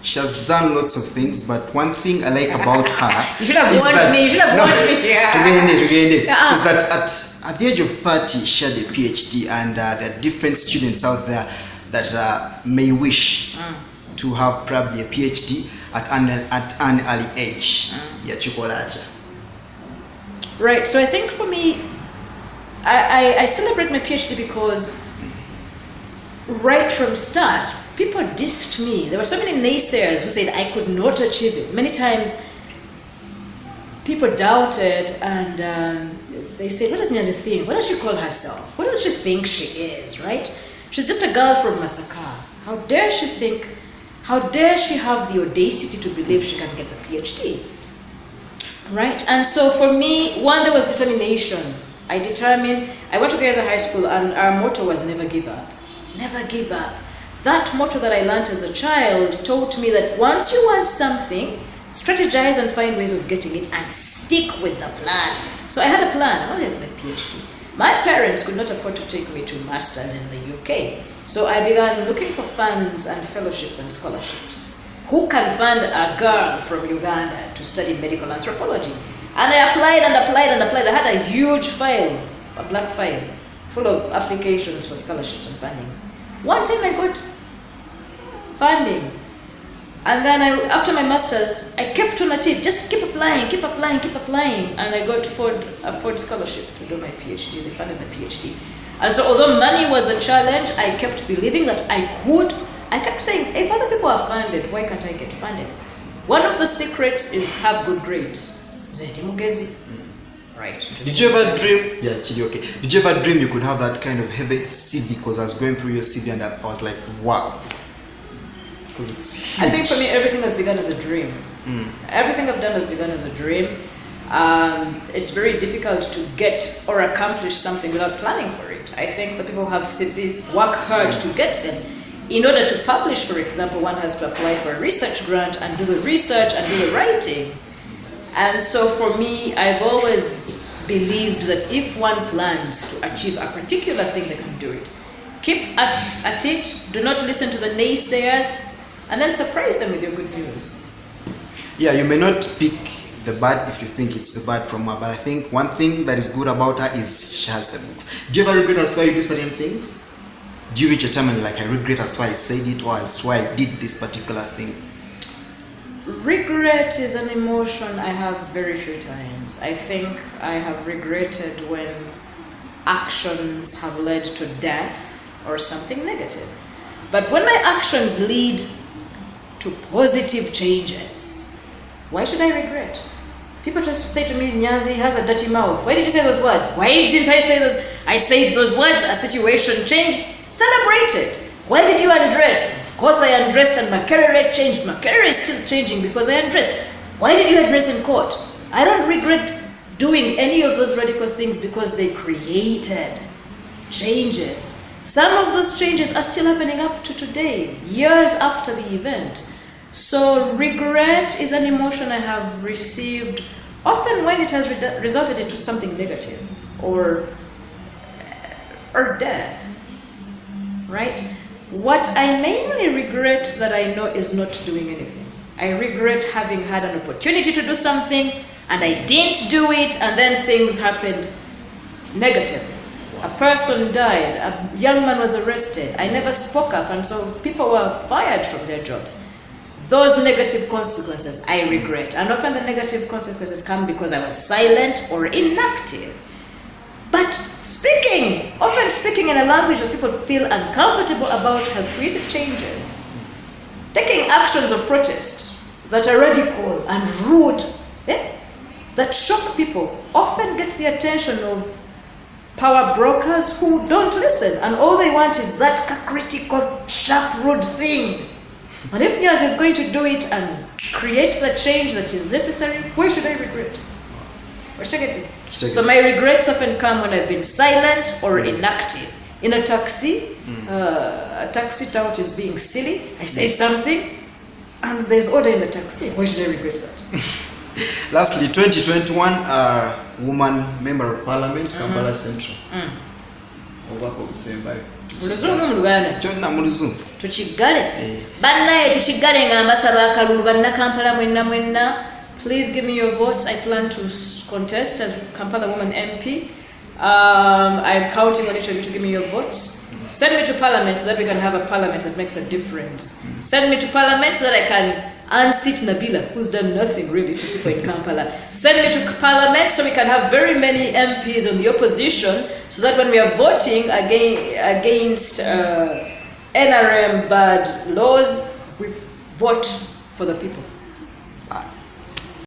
She has done lots of things, but one thing I like about her you should have warned me. You should have warned me. Yeah. Is that at the age of 30, she had a PhD, and there are different students out there that may wish to have probably a PhD at an early age. Right. So I think for me, I celebrate my PhD because right from start, people dissed me. There were so many naysayers who said I could not achieve it. Many times, people doubted, and they said, "What does Nyanzi think? What does she call herself? What does she think she is?" Right? She's just a girl from Masaka. How dare she think? How dare she have the audacity to believe she can get the PhD? Right? And so for me, one, there was determination. I went to Gaza High School, and our motto was never give up. Never give up. That motto that I learned as a child taught me that once you want something, strategize and find ways of getting it and stick with the plan. So I had a plan. I wanted my PhD. My parents could not afford to take me to masters in the UK. So I began looking for funds and fellowships and scholarships. Who can fund a girl from Uganda to study medical anthropology? And I applied and applied and applied. I had a huge file, a black file, full of applications for scholarships and funding. One time I got funding. And then after my masters, I kept on at it, just keep applying. And I got a Ford scholarship to do my PhD. They funded my PhD. And so although money was a challenge, I kept believing that I could. I kept saying, if other people are funded, why can't I get funded? One of the secrets is have good grades. Right. Did you ever dream? Yeah, Chidi, okay. Did you ever dream you could have that kind of heavy CV? Because I was going through your CV and I was like, wow. Because it's huge. I think for me, everything has begun as a dream. Everything I've done has begun as a dream. It's very difficult to get or accomplish something without planning for it. I think the people who have said this work hard to get them. In order to publish, for example, one has to apply for a research grant and do the research and do the writing. And so for me, I've always believed that if one plans to achieve a particular thing, they can do it. Keep at it, do not listen to the naysayers, and then surprise them with your good news. Yeah, you may not pick the bad if you think it's the bad from her, but I think one thing that is good about her is she has the books. Do you ever regret as to why you do certain things? Do you reach a time and you're like, I regret as to why I said it or as to why I did this particular thing? Regret is an emotion I have very few times. I think I have regretted when actions have led to death or something negative. But when my actions lead to positive changes, why should I regret? People just say to me, Nyanzi has a dirty mouth. Why did you say those words? Why didn't I say those? I said those words, a situation changed. Celebrate it. Why did you undress? Of course I undressed and my career rate changed. My career is still changing because I undressed. Why did you undress in court? I don't regret doing any of those radical things because they created changes. Some of those changes are still happening up to today, years after the event. So regret is an emotion I have received often when it has resulted into something negative or death, right? What I mainly regret that I know is not doing anything. I regret having had an opportunity to do something and I didn't do it, and then things happened negatively. A person died, a young man was arrested, I never spoke up, and so people were fired from their jobs. Those negative consequences I regret, and often the negative consequences come because I was silent or inactive. But often speaking in a language that people feel uncomfortable about has created changes. Taking actions of protest that are radical and rude, that shock people, often get the attention of power brokers who don't listen, and all they want is that critical, sharp, rude thing. And if Nyanzi is going to do it and create the change that is necessary, why should I regret? So my regrets often come when I've been silent or inactive. In a taxi, a taxi tout is being silly, I say something, and there's order in the taxi. Why should I regret that? Lastly, 2021, woman member of parliament, Kampala Central. Muluzungu. tukiggale bannaye tukiggale nga mbasaba akalulu bannakampala mwenna please give me your votes. I plan to contest as Kampala Woman MP. I'm counting on each of you to give me your votes. Send me to parliament so that we can have a parliament that makes a difference. Send me to parliament so that I can unseat Nabilah, who's done nothing really for people in Kampala. Send me to parliament so we can have very many MPs on the opposition, so that when we are voting against NRM bad laws, we vote for the people.